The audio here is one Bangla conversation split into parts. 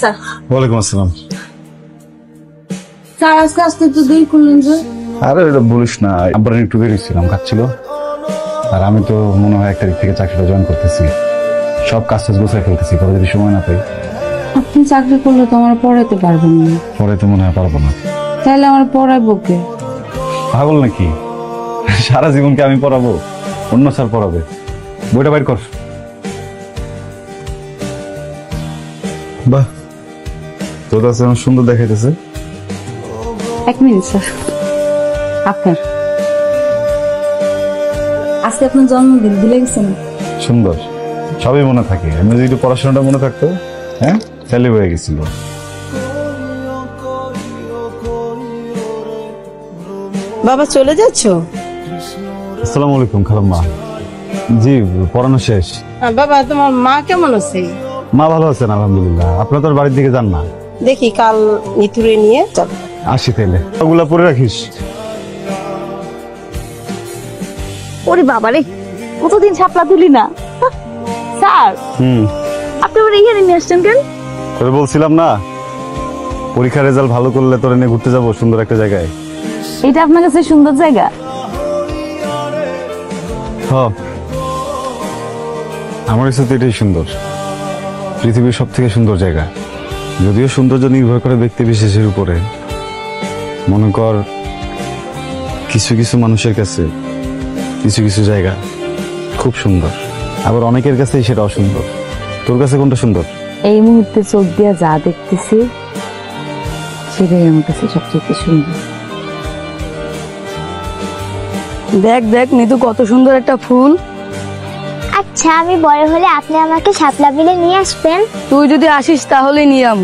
স্যার। ওয়ালাইকুম আসসালাম। স্যার আজকে আসতে তো দেরি করলেন যে? আরে এটা বলিস না, আব্বার একটু বেরিয়েছিলাম, কাজ ছিল। আর আমি তো মনে হয় 1 তারিখ থেকে চাকরিটা জয়েন করতেছি, সব কাজ টাজ গুছাই ফেলতেছি, পরে যদি সময় না পাই। আপনি চাকরি করলে তো আমার পড়াইতে পারবেন না। পরে তো মনে হয় পারবো না। তাহলে আমার পড়াইবো কে? পাগল নাকি? সারা জীবনকে আমি পড়াবো? অন্য স্যার পড়াবে। বইটা বাইর কর। বাহ, তোর কাছে আমার সুন্দর দেখাইতেছে। 1 মিনিট স্যার। আপনার আজকে আপনার জন্মদিন ভুলে গেছেন? সুন্দর, সবই মনে থাকে। আমি যদি পড়াশোনাটা মনে থাকতো, হ্যাঁ তাহলে হয়ে গেছিল। বাবা চলে যাচ্ছ? আসসালামু আলাইকুম খালাম্মা। জি, পড়ানো শেষ। বাবা তোমার মা কেমন আছে? মা ভালো আছেন আলহামদুলিল্লাহ। আপনার তোর বাড়ির দিকে যান না? দেখি কাল নিতুরে নিয়ে যাব। আসি তাইলে, ওগুলা পরে রাখিস। ওরে বাবারে, কতদিন শাপলা তুলি না। স্যার আপনি আবার এখানে নিয়ে আসছেন কেন? তোরে বলছিলাম না, পরীক্ষার রেজাল্ট ভালো করলে তোরে নিয়ে ঘুরতে যাবো সুন্দর একটা জায়গায়। এটা আপনার কাছে সুন্দর জায়গা? হ্যাঁ, আমার কাছে তো এটাই সুন্দর, পৃথিবীর সব থেকে সুন্দর জায়গা। যদিও সৌন্দর্য নির্ভর করে ব্যক্তি বিশেষের উপরে। মনে কর কিছু কিছু মানুষের কাছে কিছু কিছু জায়গা খুব সুন্দর, আবার অনেকের কাছেই সেটা অসুন্দর। তোর কাছে কোনটা সুন্দর? এই মুহূর্তে চোখ দিয়ে যা দেখতেছি সেটাই আমার কাছে সবচেয়ে সুন্দর। দেখ দেখ নিতু, কত সুন্দর একটা ফুল। আচ্ছা, আমি বড় হলে আপনি আমাকে শাপলা বিলে নিয়ে আসবেন? তুই যদি আসিস তাহলে নিয়ে আম।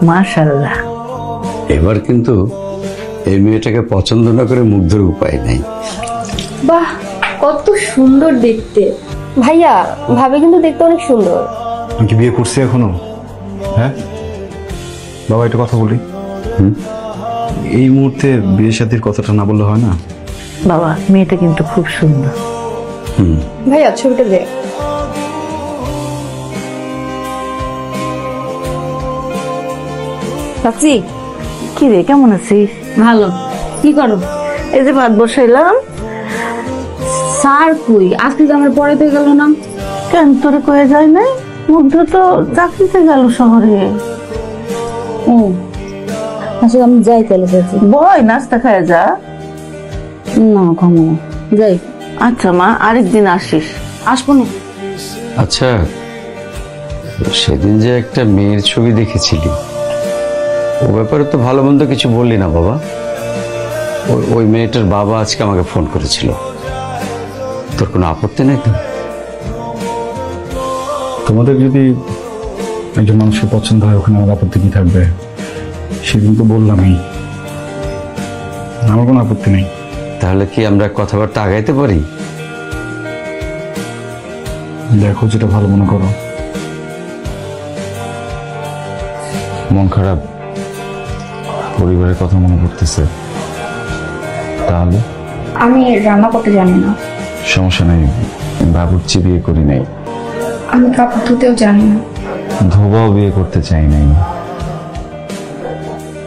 মাশাআল্লাহ। এবার কিন্তু এই মেয়েটাকে পছন্দ না করে মুগ্ধের উপায় নাই। বাহ, কত সুন্দর দেখতে। ভাইয়া, ভাবে কিন্তু দেখতে অনেক সুন্দর। আমি কি বিয়ে করছি এখনো? হ্যাঁ বাবা, একটা কথা বলি। এই মুহূর্তে বিয়ে শাদীর কথাটা না বললে হয় না? বাবা, মেয়েটা কিন্তু খুব সুন্দর। ভাইয়া ছবিটা দেখ। চাচি, কি রে, কেমন আছিস? ভালো। কি করো? এই যে ভাত বসাইলাম। স্যার কই? আজকে তো আমার পড়াইতে গেল না কেন? তোরে কয়ে যায় না? মুগ্ধ তো চাকরিতে গেল শহরে। ও আসলে আমি যাই তাহলে। চাচি বয়, নাস্তা খায় যা। না খামো না, যাই। আচ্ছা মা, আরেকদিন আসিস। আসবো না। আচ্ছা, সেদিন যে একটা মেয়ের ছবি দেখেছিলি, ও ব্যাপারে তো ভালো মন্দ কিছু বললি না বাবা। ওই মেয়েটার বাবা আজকে আমাকে ফোন করেছিল। তোর কোনো আপত্তি নেই তো? তোমাদের যদি একজন মানুষকে পছন্দ হয়, ওখানে আমার আপত্তি কি থাকবে? সেদিন তো বললামই, আমার কোনো আপত্তি নেই। তাহলে কি আমরা কথাবার্তা আগাইতে পারি? দেখো যেটা ভালো মনে করো। মন খারাপ, পরিবারের কথা মনে পড়তেছে, তাহলে? আমি রান্না করতে জানি না। সমস্যা নেই, বাবুর্চি বিয়ে করি নাই। আমি কাপড় ধুতেও জানি না। ধোবাও বিয়ে করতে চাই নাই।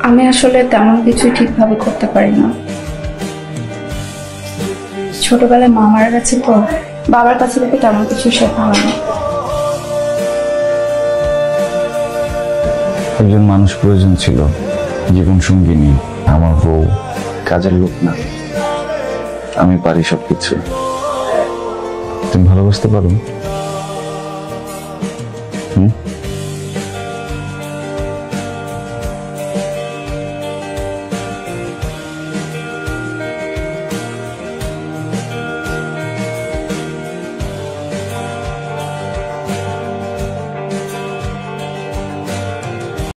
আমি আসলে তেমন কিছু ঠিকভাবে করতে পারি না। ছোটবেলায় মা মারা গেছে তো, বাবার কাছে থেকে তেমন কিছু শেখা হয়নি। একজন মানুষ প্রয়োজন ছিল, জীবন সঙ্গিনী। আমার বউ কাজের লোক না। আমি পারি সবকিছু। তুমি ভালোবাসতে পারো?